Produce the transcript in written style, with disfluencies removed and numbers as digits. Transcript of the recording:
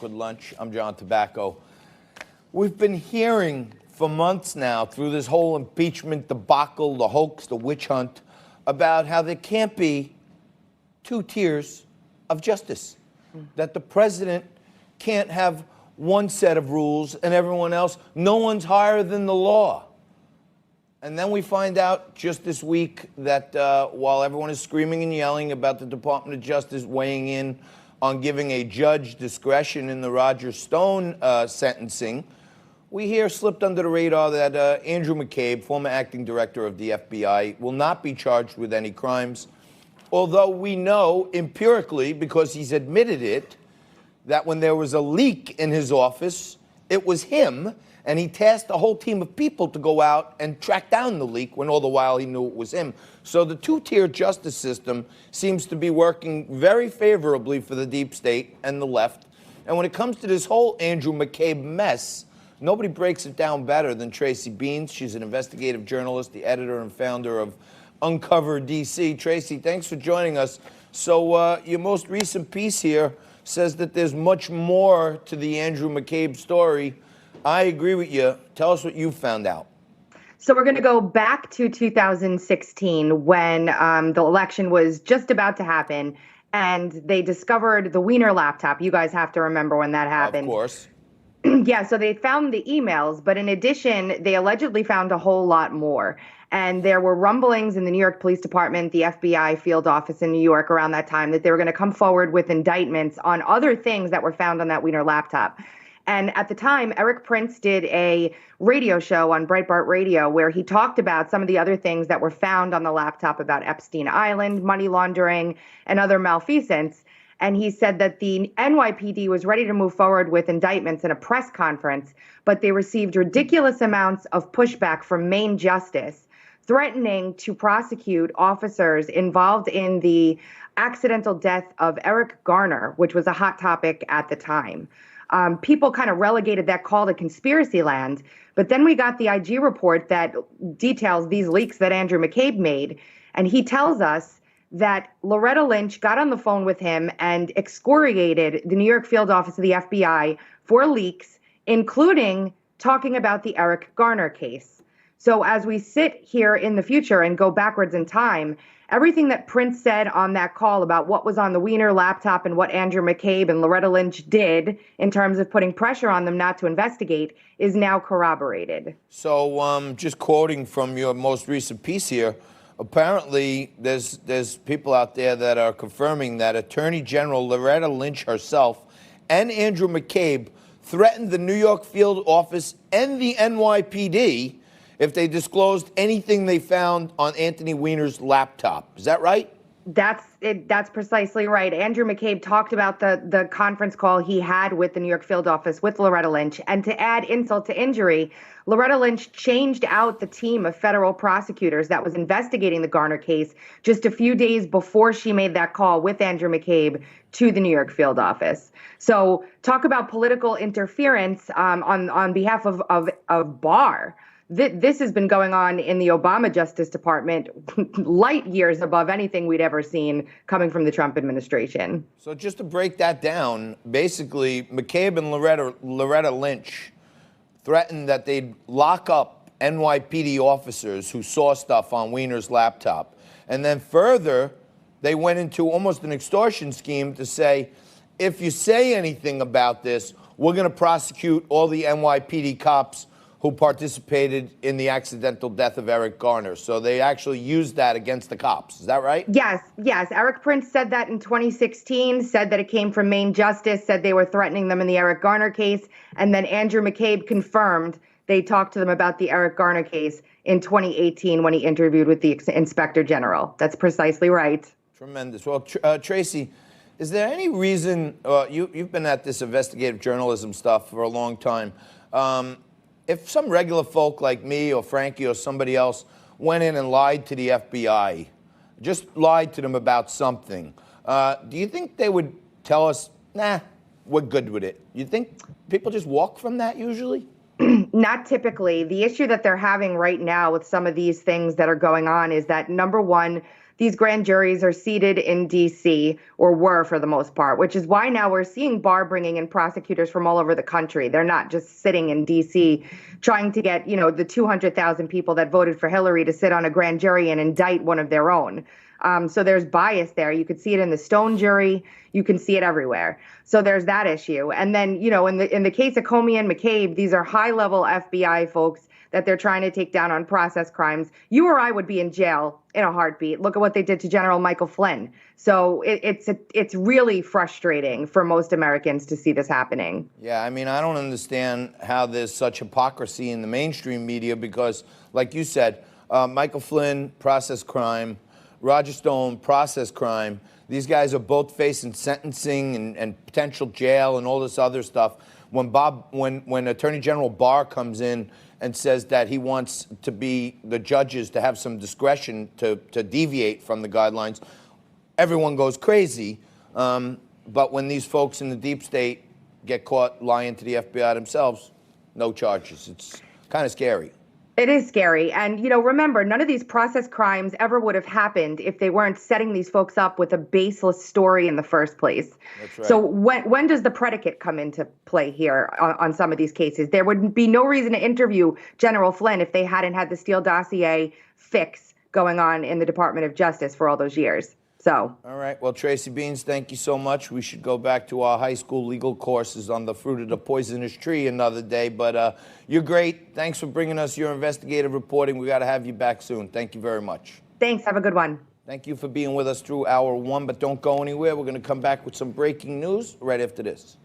Good lunch. I'm John Tobacco. We've been hearing for months now through this whole impeachment debacle, the hoax, the witch hunt, about how there can't be two tiers of justice, that the president can't have one set of rules and everyone else, no one's higher than the law. And then we find out just this week that while everyone is screaming and yelling about the Department of Justice weighing in on giving a judge discretion in the Roger Stone sentencing, we hear slipped under the radar that Andrew McCabe, former acting director of the FBI, will not be charged with any crimes, although we know empirically, because he's admitted it, that when there was a leak in his office, it was him, and he tasked a whole team of people to go out and track down the leak when all the while he knew it was him. So the two-tier justice system seems to be working very favorably for the deep state and the left. And when it comes to this whole Andrew McCabe mess, nobody breaks it down better than Tracy Beanz. She's an investigative journalist, the editor and founder of Uncover DC. Tracy, thanks for joining us. So your most recent piece here says that there's much more to the Andrew McCabe story. I agree with you. Tell us what you found out. So we're going to go back to 2016 when the election was just about to happen, and they discovered the Wiener laptop. You guys have to remember when that happened. Of course. Yeah, so they found the emails, but in addition, they allegedly found a whole lot more. And there were rumblings in the New York Police Department, the FBI field office in New York around that time, that they were going to come forward with indictments on other things that were found on that Wiener laptop. And at the time, Eric Prince did a radio show on Breitbart Radio where he talked about some of the other things that were found on the laptop about Epstein Island, money laundering, and other malfeasance. And he said that the NYPD was ready to move forward with indictments in a press conference, but they received ridiculous amounts of pushback from Maine Justice, threatening to prosecute officers involved in the accidental death of Eric Garner, which was a hot topic at the time. People kind of relegated that call to conspiracy land. But then we got the IG report that details these leaks that Andrew McCabe made. And he tells us that Loretta Lynch got on the phone with him and excoriated the New York field office of the FBI for leaks, including talking about the Eric Garner case. So as we sit here in the future and go backwards in time, everything that Prince said on that call about what was on the Wiener laptop and what Andrew McCabe and Loretta Lynch did in terms of putting pressure on them not to investigate is now corroborated. So just quoting from your most recent piece here, apparently there's people out there that are confirming that Attorney General Loretta Lynch herself and Andrew McCabe threatened the New York field office and the NYPD if they disclosed anything they found on Anthony Weiner's laptop. Is that right? That's it. That's precisely right. Andrew McCabe talked about the conference call he had with the New York field office with Loretta Lynch. And to add insult to injury, Loretta Lynch changed out the team of federal prosecutors that was investigating the Garner case just a few days before she made that call with Andrew McCabe to the New York field office. So talk about political interference on behalf of Barr. This has been going on in the Obama Justice Department light years above anything we'd ever seen coming from the Trump administration. So just to break that down, basically, McCabe and Loretta Lynch threatened that they'd lock up NYPD officers who saw stuff on Weiner's laptop. And then further, they went into almost an extortion scheme to say, if you say anything about this, we're going to prosecute all the NYPD cops who participated in the accidental death of Eric Garner. So they actually used that against the cops. Is that right? Yes. Eric Prince said that in 2016, said that it came from Maine Justice, said they were threatening them in the Eric Garner case. And then Andrew McCabe confirmed they talked to them about the Eric Garner case in 2018 when he interviewed with the Inspector General. That's precisely right. Tremendous. Well, Tracy, is there any reason, you've been at this investigative journalism stuff for a long time, if some regular folk like me or Frankie or somebody else went in and lied to the FBI, just lied to them about something, do you think they would tell us, nah, we're good with it? You think people just walk from that usually? Not typically. The issue that they're having right now with some of these things that are going on is that, number one, these grand juries are seated in D.C., or were for the most part, which is why now we're seeing Barr bringing in prosecutors from all over the country. They're not just sitting in D.C. trying to get, the 200,000 people that voted for Hillary to sit on a grand jury and indict one of their own. So there's bias there. You could see it in the Stone jury. You can see it everywhere. So there's that issue. And then, in the case of Comey and McCabe, these are high-level FBI folks that they're trying to take down on process crimes. You or I would be in jail in a heartbeat. Look at what they did to General Michael Flynn. So it's really frustrating for most Americans to see this happening. Yeah, I mean, I don't understand how there's such hypocrisy in the mainstream media because, like you said, Michael Flynn, process crime, Roger Stone, process crime. These guys are both facing sentencing and potential jail and all this other stuff. When Attorney General Barr comes in and says that he wants the judges to have some discretion to deviate from the guidelines, everyone goes crazy. But when these folks in the deep state get caught lying to the FBI themselves, no charges. It's kind of scary. It is scary. And, remember, none of these process crimes ever would have happened if they weren't setting these folks up with a baseless story in the first place. That's right. So when does the predicate come into play here on some of these cases? There would be no reason to interview General Flynn if they hadn't had the Steele dossier fix going on in the Department of Justice for all those years. So. All right. Well, Tracy Beanz, thank you so much. We should go back to our high school legal courses on the fruit of the poisonous tree another day. But you're great. Thanks for bringing us your investigative reporting. We got to have you back soon. Thank you very much. Thanks. Have a good one. Thank you for being with us through hour one. But don't go anywhere. We're going to come back with some breaking news right after this.